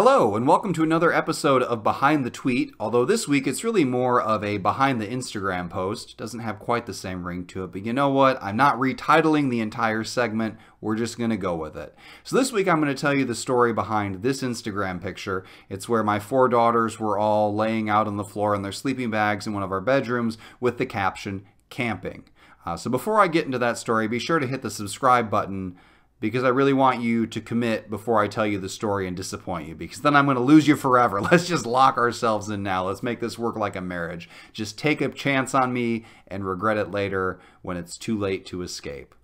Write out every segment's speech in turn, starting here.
Hello, and welcome to another episode of Behind the Tweet, although this week it's really more of a behind the Instagram post. Doesn't have quite the same ring to it, but you know what? I'm not retitling the entire segment. We're just going to go with it. So this week I'm going to tell you the story behind this Instagram picture. It's where my 4 daughters were all laying out on the floor in their sleeping bags in one of our bedrooms with the caption, camping. So before I get into that story, be sure to hit the subscribe button, because I really want you to commit before I tell you the story and disappoint you, because then I'm going to lose you forever. Let's just lock ourselves in now. Let's make this work like a marriage. Just take a chance on me and regret it later when it's too late to escape.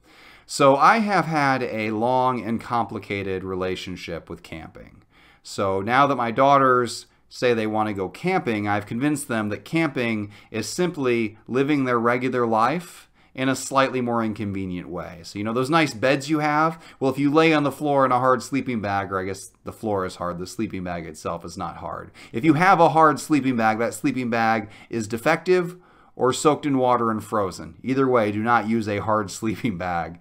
So I have had a long and complicated relationship with camping. So now that my daughters say they want to go camping, I've convinced them that camping is simply living their regular life in a slightly more inconvenient way. So, you know, those nice beds you have? Well, if you lay on the floor in a hard sleeping bag, or I guess the floor is hard, the sleeping bag itself is not hard. If you have a hard sleeping bag, that sleeping bag is defective or soaked in water and frozen. Either way, do not use a hard sleeping bag.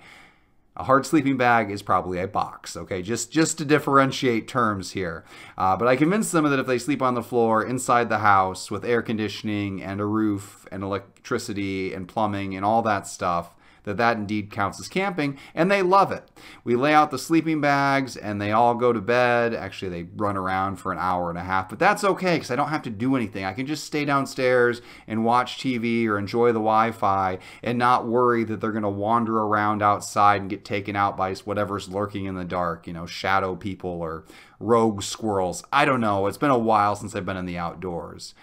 A hard sleeping bag is probably a box, okay? Just to differentiate terms here. But I convinced them that if they sleep on the floor inside the house with air conditioning and a roof and electricity and plumbing and all that stuff, that indeed counts as camping, and they love it. We lay out the sleeping bags and they all go to bed. Actually, they run around for an hour and a half, but that's okay because I don't have to do anything. I can just stay downstairs and watch TV or enjoy the Wi-Fi and not worry that they're going to wander around outside and get taken out by whatever's lurking in the dark, you know, shadow people or rogue squirrels. I don't know. It's been a while since I've been in the outdoors.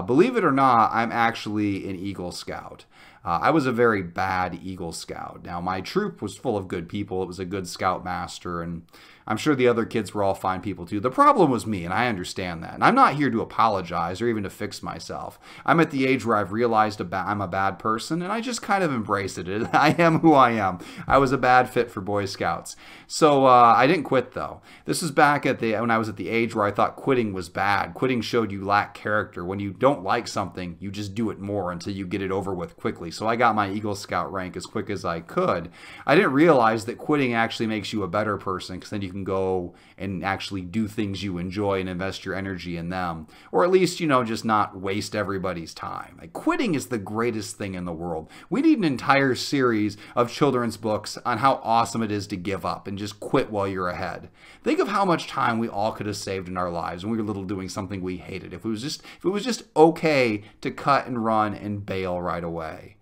Believe it or not, I'm actually an Eagle Scout. I was a very bad Eagle Scout. Now, my troop was full of good people. It was a good scoutmaster, and I'm sure the other kids were all fine people too. The problem was me, and I understand that. And I'm not here to apologize or even to fix myself. I'm at the age where I've realized I'm a bad person, and I just kind of embrace it. I am who I am. I was a bad fit for Boy Scouts. So I didn't quit, though. This was back when I was at the age where I thought quitting was bad. Quitting showed you lack character. When you don't like something, you just do it more until you get it over with quickly. So I got my Eagle Scout rank as quick as I could. I didn't realize that quitting actually makes you a better person, because then you can go and actually do things you enjoy and invest your energy in them. Or at least, you know, just not waste everybody's time. Like, quitting is the greatest thing in the world. We need an entire series of children's books on how awesome it is to give up and just quit while you're ahead. Think of how much time we all could have saved in our lives when we were little doing something we hated. If it was just okay to cut and run and bail right away.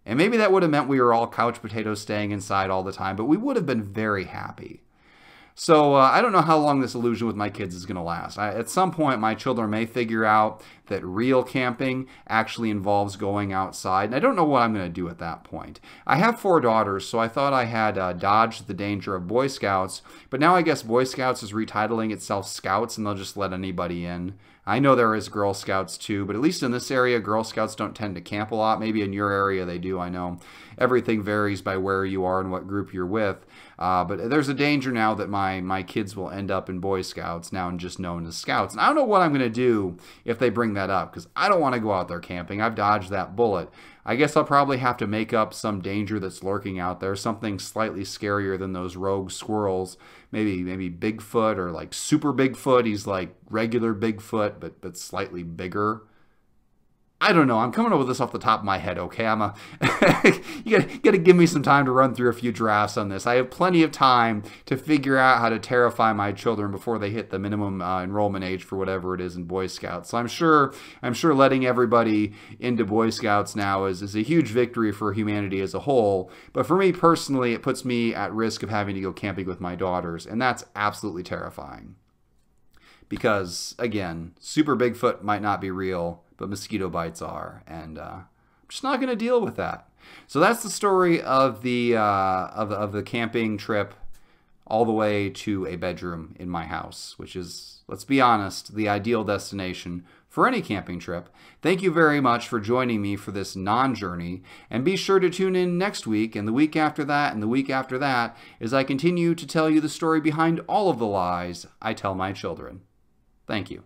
And maybe that would have meant we were all couch potatoes staying inside all the time, but we would have been very happy. So I don't know how long this illusion with my kids is going to last. At some point, my children may figure out that real camping actually involves going outside, and I don't know what I'm going to do at that point. I have 4 daughters, so I thought I had dodged the danger of Boy Scouts, but now I guess Boy Scouts is retitling itself Scouts, and they'll just let anybody in. I know there is Girl Scouts too, but at least in this area, Girl Scouts don't tend to camp a lot. Maybe in your area they do, I know. Everything varies by where you are and what group you're with. But there's a danger now that my kids will end up in Boy Scouts, now just known as Scouts. And I don't know what I'm going to do if they bring that up, because I don't want to go out there camping. I've dodged that bullet. I guess I'll probably have to make up some danger that's lurking out there, something slightly scarier than those rogue squirrels. Maybe Bigfoot, or like super Bigfoot. He's like regular Bigfoot, but slightly bigger. I don't know. I'm coming up with this off the top of my head, okay? You gotta give me some time to run through a few drafts on this. I have plenty of time to figure out how to terrify my children before they hit the minimum enrollment age for whatever it is in Boy Scouts. So I'm sure letting everybody into Boy Scouts now is a huge victory for humanity as a whole. But for me personally, it puts me at risk of having to go camping with my daughters, and that's absolutely terrifying. Because, again, super Bigfoot might not be real, but mosquito bites are, and I'm just not going to deal with that. So that's the story of the camping trip all the way to a bedroom in my house, which is, let's be honest, the ideal destination for any camping trip. Thank you very much for joining me for this non-journey, and be sure to tune in next week and the week after that and the week after that as I continue to tell you the story behind all of the lies I tell my children. Thank you.